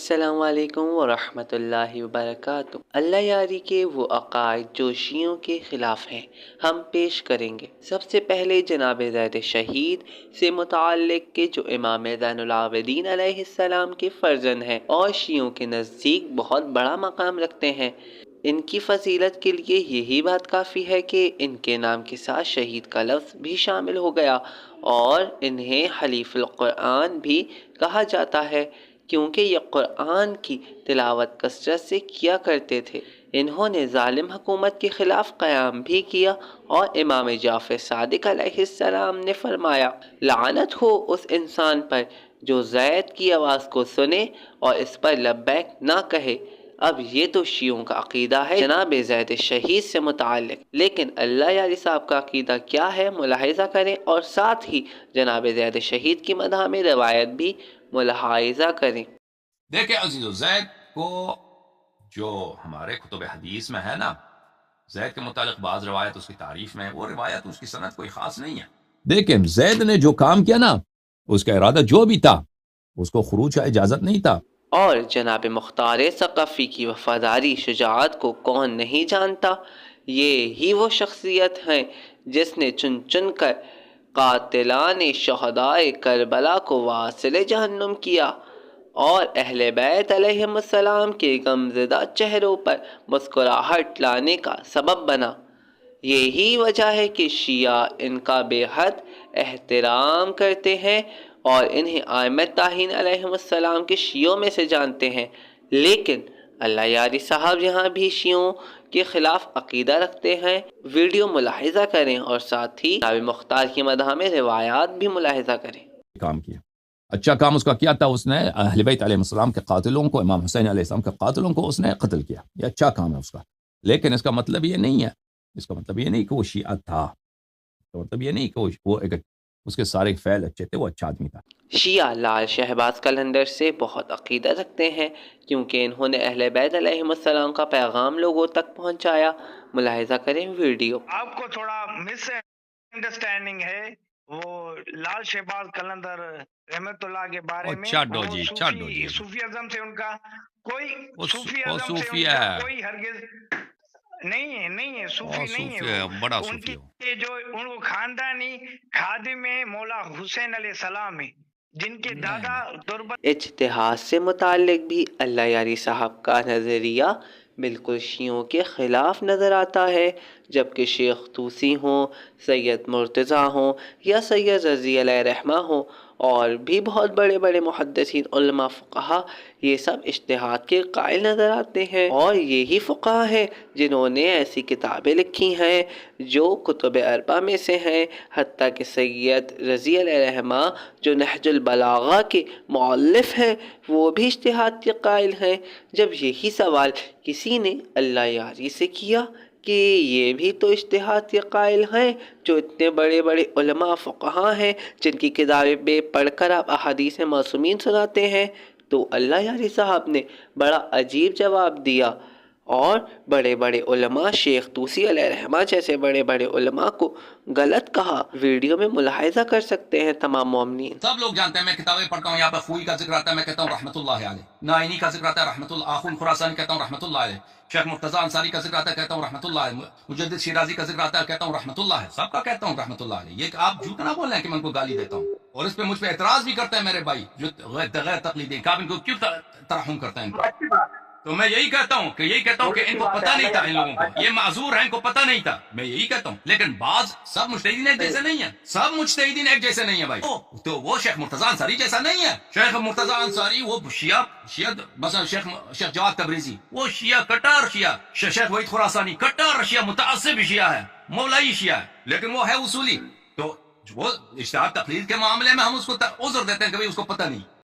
السلام علیکم ورحمۃ اللہ وبرکاتہ۔ اللہ یاری کے وہ عقائد جو شیعوں کے خلاف ہیں ہم پیش کریں گے۔ سب سے پہلے جناب زید شہید سے متعلق کہ جو امام زین العابدین علیہ السلام کے فرزند ہیں اور شیعوں کے نزدیک بہت بڑا مقام رکھتے ہیں۔ ان کی فضیلت کے لیے یہی بات کافی ہے کہ ان کے نام کے ساتھ شہید کا لفظ بھی شامل ہو گیا اور انہیں حلیف القرآن بھی کہا جاتا ہے، کیونکہ یہ قرآن کی تلاوت کثرت سے کیا کرتے تھے۔ انہوں نے ظالم حکومت کے خلاف قیام بھی کیا اور امام جعفر صادق علیہ السلام نے فرمایا، لعنت ہو اس انسان پر جو زید کی آواز کو سنے اور اس پر لبیک نہ کہے۔ اب یہ تو شیعوں کا عقیدہ ہے جناب زید شہید سے متعلق، لیکن اللہ یاری صاحب کا عقیدہ کیا ہے ملاحظہ کریں اور ساتھ ہی جناب زید شہید کی مدح میں روایت بھی ملاحظہ کریں۔ دیکھیں عزیزو، زید کو جو ہمارے کتب حدیث میں ہے نا، زید کے متعلق بعض روایت اس کی تعریف میں، وہ روایت اس کی سند کوئی خاص نہیں ہے۔ دیکھیں زید نے جو کام کیا نا، اس کا ارادہ جو بھی تھا، اس کو خروج کا اجازت نہیں تھا۔ اور جناب مختار ثقفی کی وفاداری شجاعت کو کون نہیں جانتا؟ یہ ہی وہ شخصیت ہیں جس نے چن چن کر قاتلان شہدائے کربلا کو واصل جہنم کیا اور اہل بیت علیہم السلام کے غمزدہ چہروں پر مسکراہٹ لانے کا سبب بنا۔ یہی وجہ ہے کہ شیعہ ان کا بے حد احترام کرتے ہیں اور انہیں ائمۃ طاہرین علیہم السلام کے شیعوں میں سے جانتے ہیں۔ لیکن اللہ یاری صاحب یہاں بھی شیعوں کے خلاف عقیدہ رکھتے ہیں۔ ویڈیو ملاحظہ کریں اور ساتھ ہی جناب مختار کی مدح میں روایات بھی ملاحظہ کریں۔ کام کیا، اچھا کام اس کا کیا تھا، اس نے اہل بیت علیہ السلام کے قاتلوں کو، امام حسین علیہ السلام کے قاتلوں کو اس نے قتل کیا، یہ اچھا کام ہے اس کا۔ لیکن اس کا مطلب یہ نہیں ہے، اس کا مطلب یہ نہیں کہ وہ شیعہ تھا، اس کا مطلب یہ نہیں کہ وہ ایک اس کے سارے فعل اچھے تھے، وہ اچھا آدمی تھا۔ شیعہ لال شہباز قلندر سے بہت عقیدہ رکھتے ہیں کیونکہ انہوں نے اہل بیت علیہم السلام کا پیغام لوگوں تک پہنچایا۔ ملاحظہ کریں ویڈیو۔ آپ کو تھوڑا مس انڈرسٹینڈنگ ہے وہ لال شہباز قلندر رحمت اللہ کے بارے میں، صوفیازم سے ان کا کوئی کوئی ہرگز نہیں ہے، صوفی نہیں ہے، بڑا ان صوفی کے جو ان کو خاندانی خادم مولا حسین علیہ السلام ہے، جن کے دادا دربت اجتہاد سے متعلق بھی اللہ یاری صاحب کا نظریہ بالکل شیعوں کے خلاف نظر آتا ہے، جبکہ شیخ طوسی ہوں، سید مرتضیٰ ہوں یا سید رضی علیہ رحمہ ہوں اور بھی بہت بڑے بڑے محدثین علماء فقہا، یہ سب اجتہاد کے قائل نظر آتے ہیں اور یہی فقہا ہیں جنہوں نے ایسی کتابیں لکھی ہیں جو کتب اربعہ میں سے ہیں۔ حتیٰ کہ سید رضی علیہ رحمہ جو نہج البلاغہ کے مؤلف ہیں وہ بھی اجتہاد کے قائل ہیں۔ جب یہی سوال کسی نے اللہ یاری سے کیا کہ یہ بھی تو اجتہاد کے قائل ہیں جو اتنے بڑے بڑے علماء فقہا ہیں جن کی کتابیں پڑھ کر آپ احادیث معصومین سناتے ہیں، تو اللہ یاری صاحب نے بڑا عجیب جواب دیا اور بڑے بڑے علماء شیخ طوسی علیہ رحمہ جیسے بڑے بڑے علماء کو غلط کہا۔ ویڈیو میں ملاحظہ کر سکتے ہیں تمام مومنین۔ سب لوگ جانتے ہیں، میں کتابیں پڑھتا ہوں، یہاں پہ خوئی کا ذکر آتا ہے، میں کہتا ہوں رحمت اللہ علیہ، نائینی کا ذکر آتا ہے رحمت اللہ، آخون خراسانی کہتا ہوں رحمت اللہ علیہ، شیخ مرتضیٰ انصاری کا ذکر آتا ہے کہتا ہوں رحمت اللہ علیہ، مجدد شیرازی کا ذکر آتا ہے کہتا ہوں رحمت اللہ ہے، سب کا کہتا ہوں رحمت اللہ علیہ۔ یہ کہ آپ جھوٹ نہ بول رہے ہیں کہ میں ان کو گالی دیتا ہوں، اور اس پہ مجھ پہ اعتراض بھی کرتے ہیں میرے بھائی جو غیر تقلیدی، کہ آپ ان کو کیوں ترحم کرتے ہیں ان کو؟ تو میں یہی کہتا ہوں کہ ان کو پتہ نہیں تھا، ان لوگوں کو یہ معذور ہیں، ان کو پتہ نہیں تھا، میں یہی کہتا ہوں۔ لیکن بعض سب مجتہدین ایک جیسے نہیں ہیں، سب مجتہدین ایک جیسے نہیں ہیں بھائی۔ تو وہ شیخ مرتضیٰ انصاری جیسا نہیں ہے، شیخ مرتضیٰ انصاری وہ شیعہ مثلا شیخ جواد تبریزی وہ شیعہ کٹار شیعہ، شیخ وحید خراسانی کٹار شیعہ، متعصب شیعہ ہے، مولائی شیعہ ہے، لیکن وہ ہے اصولی۔ تو وہ اجتہاد تقلید کے معاملے میں ہم اس کو عذر دیتے ہیں کہ بھائی اس کو پتہ نہیں۔